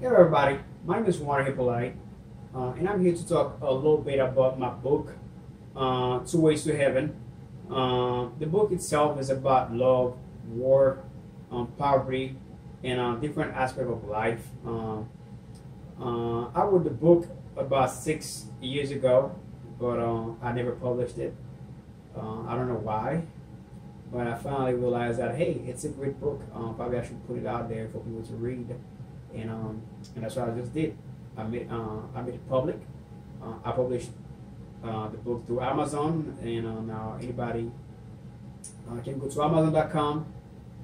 Hey everybody, my name is Juan Hippolyte, and I'm here to talk a little bit about my book, Two Ways to Heaven. The book itself is about love, war, poverty, and different aspects of life. I wrote the book about 6 years ago, but I never published it. I don't know why, but I finally realized that hey, it's a great book. Probably I should put it out there for people to read, and that's what I just did. I made it public. I published the book through Amazon, and now anybody can go to Amazon.com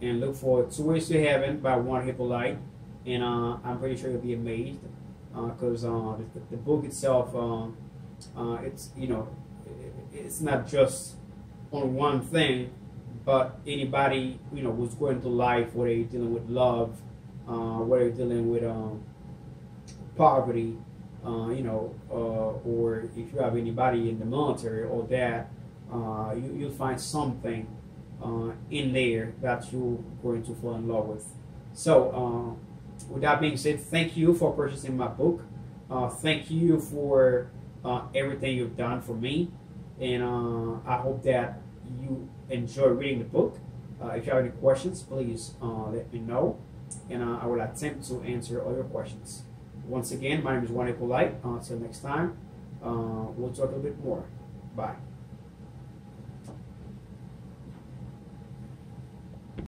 and look for Two Ways to Heaven by Juan Hippolyte, and I'm pretty sure you'll be amazed because the book itself, it's it's not just on one thing, but anybody who's going through life, whether you're dealing with love, whether you're dealing with poverty, or if you have anybody in the military or that, you'll find something in there that you're going to fall in love with. So, with that being said, thank you for purchasing my book. Thank you for everything you've done for me, and I hope that you enjoy reading the book. If you have any questions, please let me know, and I will attempt to answer all your questions. Once again, my name is Juan Hippolyte. Until next time, we'll talk a little bit more. Bye.